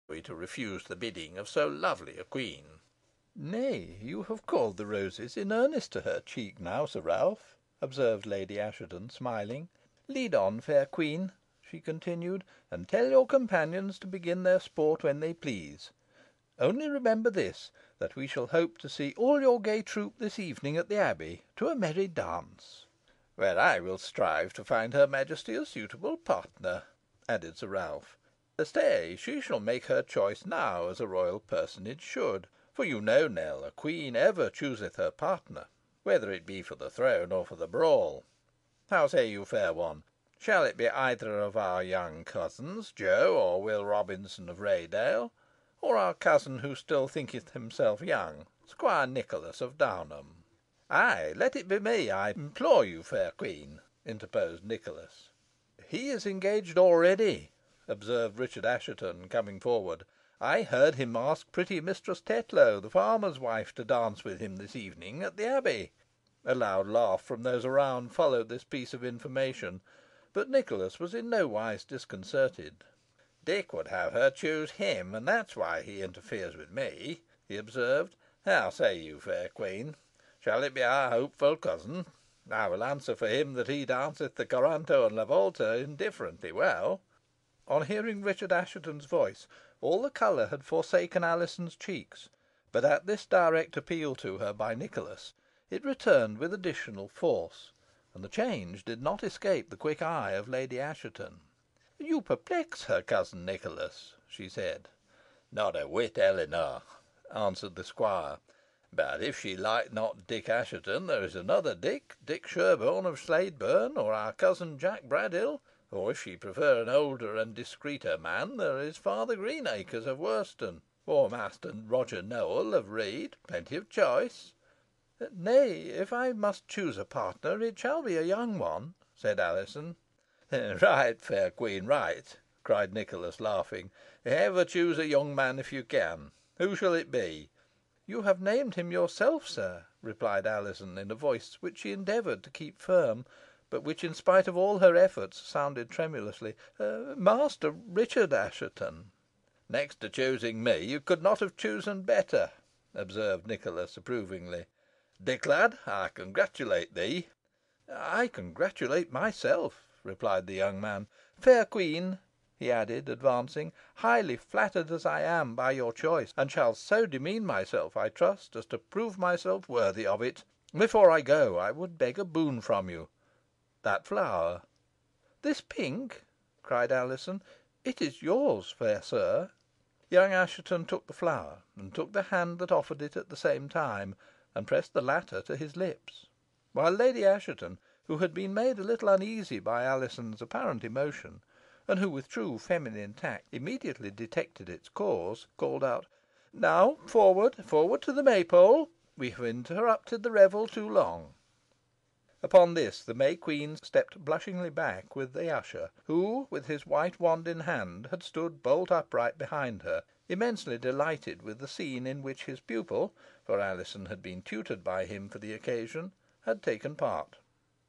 we to refuse the bidding of so lovely a queen?" "Nay, you have called the roses in earnest to her cheek now, Sir Ralph," observed Lady Assheton, smiling. "Lead on, fair queen," she continued, "and tell your companions to begin their sport when they please. Only remember this, that we shall hope to see all your gay troop this evening at the Abbey, to a merry dance." "Where I will strive to find her Majesty a suitable partner," added Sir Ralph. "Stay, she shall make her choice now, as a royal personage should. For you know, Nell, a queen ever chooseth her partner, whether it be for the throne or for the brawl. How say you, fair one? Shall it be either of our young cousins, Joe or Will Robinson of Raydale, or our cousin who still thinketh himself young, Squire Nicholas of Downham?" "Ay, let it be me, I implore you, fair queen," interposed Nicholas. "He is engaged already," observed Richard Assheton, coming forward. "I heard him ask pretty Mistress Tetlow, the farmer's wife, to dance with him this evening at the Abbey." A loud laugh from those around followed this piece of information, but Nicholas was in no wise disconcerted. "Dick would have her choose him, and that's why he interferes with me," he observed. "How say you, fair queen? Shall it be our hopeful cousin? I will answer for him that he danceth the coranto and la volta indifferently well." On hearing Richard Assheton's voice, all the colour had forsaken Alizon's cheeks, but at this direct appeal to her by Nicholas, it returned with additional force, and the change did not escape the quick eye of Lady Assheton. "You perplex her, cousin Nicholas," she said. "Not a whit, Eleanor," answered the squire; "but if she like not Dick Assheton, there is another Dick, Dick Sherborne of Sladeburne, or our cousin Jack Braddyll; or if she prefer an older and discreeter man, there is Father Greenacres of Worston, or Master Roger Nowell of Read. Plenty of choice." "Nay, if I must choose a partner, it shall be a young one," said Alizon. "Right, fair queen, right," cried Nicholas, laughing. "Ever choose a young man if you can. Who shall it be?" "You have named him yourself, sir," replied Alizon, in a voice which she endeavoured to keep firm, but which, in spite of all her efforts, sounded tremulously. "Master Richard Assheton." "Next to choosing me, you could not have chosen better," observed Nicholas, approvingly. "Dick, lad, I congratulate thee." "I congratulate myself," replied the young man. "Fair queen," he added, advancing, "highly flattered as I am by your choice, and shall so demean myself, I trust, as to prove myself worthy of it. Before I go, I would beg a boon from you. That flower." "This pink?" cried Alizon. "It is yours, fair sir." Young Assheton took the flower, and took the hand that offered it at the same time, and pressed the latter to his lips; while Lady Assheton, who had been made a little uneasy by Alizon's apparent emotion, and who, with true feminine tact, immediately detected its cause, called out "Now, forward, forward to the May pole. We have interrupted the revel too long." Upon this the May Queen stepped blushingly back with the usher, who, with his white wand in hand, had stood bolt upright behind her, immensely delighted with the scene in which his pupil, for Alizon had been tutored by him for the occasion, had taken part.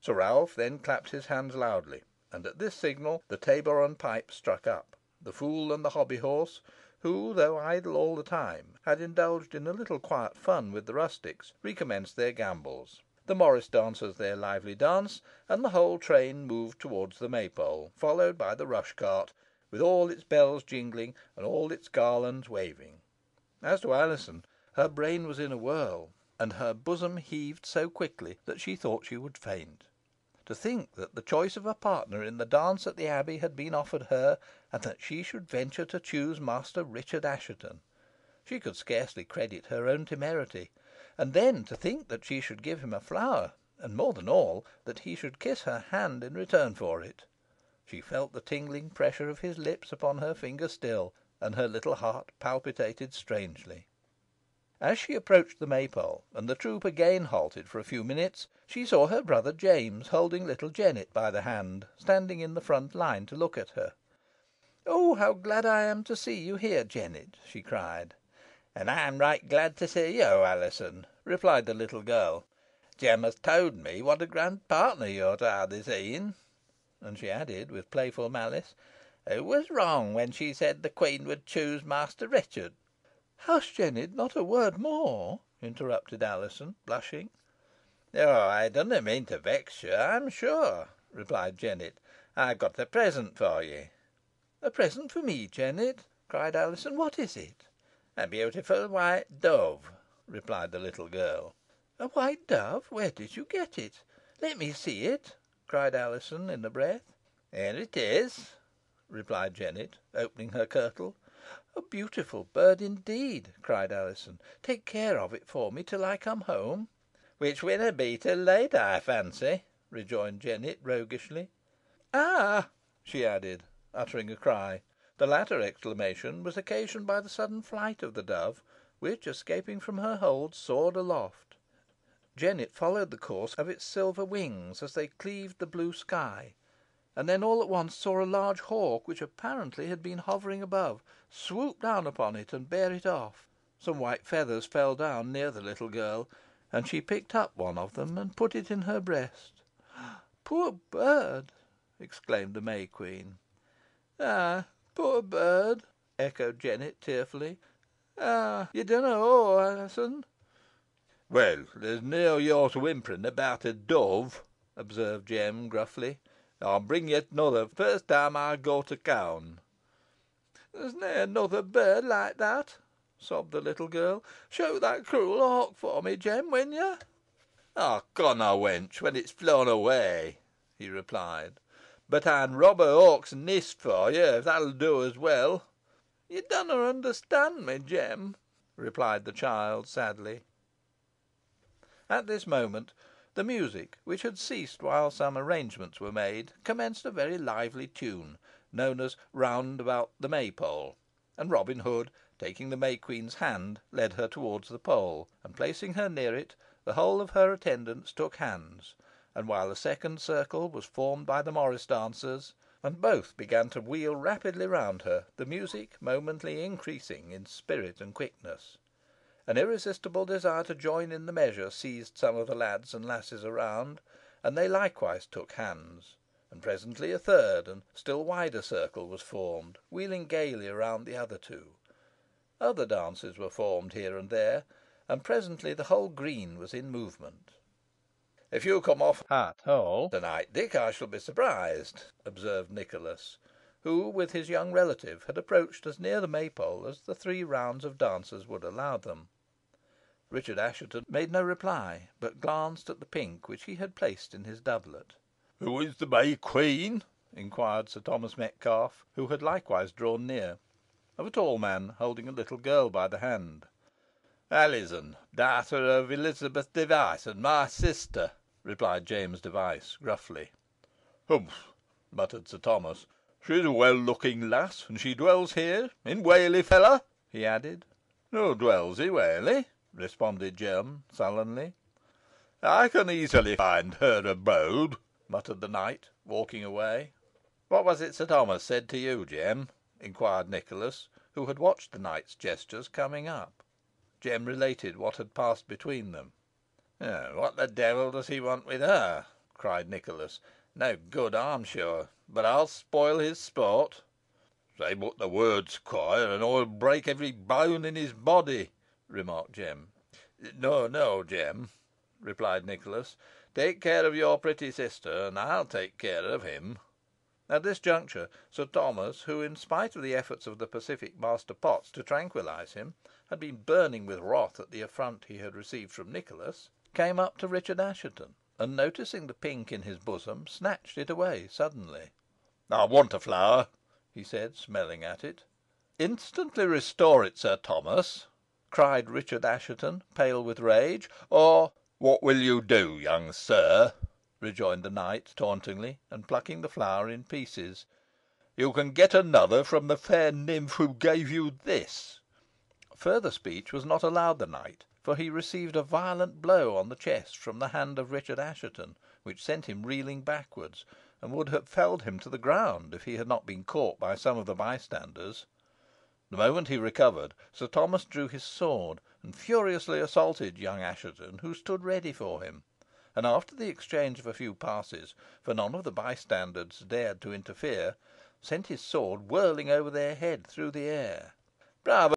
Sir Ralph then clapped his hands loudly, and at this signal the tabor and pipe struck up. The fool and the hobby horse, who, though idle all the time, had indulged in a little quiet fun with the rustics, recommenced their gambols, the morris dancers their lively dance, and the whole train moved towards the May pole, followed by the rush cart, with all its bells jingling and all its garlands waving. As to Alizon, her brain was in a whirl, and her bosom heaved so quickly that she thought she would faint. To think that the choice of a partner in the dance at the Abbey had been offered her, and that she should venture to choose Master Richard Assheton! She could scarcely credit her own temerity. And then to think that she should give him a flower, and, more than all, that he should kiss her hand in return for it. She felt the tingling pressure of his lips upon her finger still, and her little heart palpitated strangely. As she approached the May pole, and the troop again halted for a few minutes, she saw her brother James holding little Jennet by the hand, standing in the front line to look at her. "Oh, how glad I am to see you here, Jennet!" she cried. "And I'm right glad to see you, Alizon," replied the little girl. "Jem has told me what a grand partner you're to ha this e'en." And she added, with playful malice, Who was wrong when she said the Queen would choose Master Richard?" "Hush, Jennet, not a word more," interrupted Alizon, blushing. "Oh, I dunna mean to vex you, I'm sure," replied Jennet. "I've got a present for ye." "A present for me, Jennet?" cried Alizon. "What is it?" "A beautiful white dove," replied the little girl. "A white dove! Where did you get it? Let me see it," cried Alizon, in a breath. "Here it is," replied Jennet, opening her kirtle. "A beautiful bird, indeed," cried Alizon. "Take care of it for me till I come home." "Which winna be till late, ey fancy," rejoined Jennet, roguishly. "Ah!" she added, uttering a cry. The latter exclamation was occasioned by the sudden flight of the dove, which, escaping from her hold, soared aloft. Jennet followed the course of its silver wings as they cleaved the blue sky, and then all at once saw a large hawk, which apparently had been hovering above, swoop down upon it and bear it off. Some white feathers fell down near the little girl, and she picked up one of them and put it in her breast. "Poor bird!" exclaimed the May Queen. "Ay, poor bird!" echoed Jennet, tearfully. "Ah, ye dunna know, Alizon." "Well, there's no use whimpering about a dove," observed Jem, gruffly. "I'll bring ye another first time I go to Cown." "There's ne'er another bird like that," sobbed the little girl. "Shoot that cruel hawk for me, Jem, win ye?" "Ey conna, wench, when it's flown away," he replied. "Boh ey'n rob a hawk's neest for ye, if that'll do as well." "Ye dunna understand me, Jem," replied the child, sadly. At this moment the music, which had ceased while some arrangements were made, commenced a very lively tune, known as "Round about the May pole," and Robin Hood, taking the May Queen's hand, led her towards the pole, and placing her near it, the whole of her attendants took hands, and while a second circle was formed by the morris dancers, and both began to wheel rapidly round her, the music momently increasing in spirit and quickness. An irresistible desire to join in the measure seized some of the lads and lasses around, and they likewise took hands, and presently a third and still wider circle was formed, wheeling gaily around the other two. Other dances were formed here and there, and presently the whole green was in movement. "If you come off Hart Hole to night, Dick, I shall be surprised," observed Nicholas, who, with his young relative, had approached as near the Maypole as the 3 rounds of dancers would allow them. Richard Assheton made no reply, but glanced at the pink which he had placed in his doublet. "Who is the May Queen?" inquired Sir Thomas Metcalfe, who had likewise drawn near, of a tall man holding a little girl by the hand. "Alizon, daughter of Elizabeth Device, and my sister," replied James Device, gruffly. "Humph!" muttered Sir Thomas. "She is a well looking lass, and she dwells here, in Whalley, fellow," he added. "Who dwells in Whalley?" responded Jem, sullenly. "I can easily find her abode," muttered the knight, walking away. "What was it Sir Thomas said to you, Jem?" inquired Nicholas, who had watched the knight's gestures coming up. Jem related what had passed between them. "What the devil does he want with her?" cried Nicholas. "No good, I'm sure. But I'll spoil his sport." "Say but the word, squire, and I'll break every bone in his body," remarked Jem. "No, no, Jem," replied Nicholas. "Take care of your pretty sister, and I'll take care of him." At this juncture, Sir Thomas, who, in spite of the efforts of the pacific Master Potts to tranquillise him, had been burning with wrath at the affront he had received from Nicholas, came up to Richard Assheton, and noticing the pink in his bosom, snatched it away suddenly. "I want a flower," he said, smelling at it. "Instantly restore it, Sir Thomas," cried Richard Assheton, pale with rage, "or—" "What will you do, young sir?" rejoined the knight, tauntingly, and plucking the flower in pieces. "You can get another from the fair nymph who gave you this." Further speech was not allowed the knight, for he received a violent blow on the chest from the hand of Richard Assheton, which sent him reeling backwards, and would have felled him to the ground, if he had not been caught by some of the bystanders. The moment he recovered, Sir Thomas drew his sword, and furiously assaulted young Assheton, who stood ready for him, and after the exchange of a few passes, for none of the bystanders dared to interfere, sent his sword whirling over their heads through the air. "Bravo!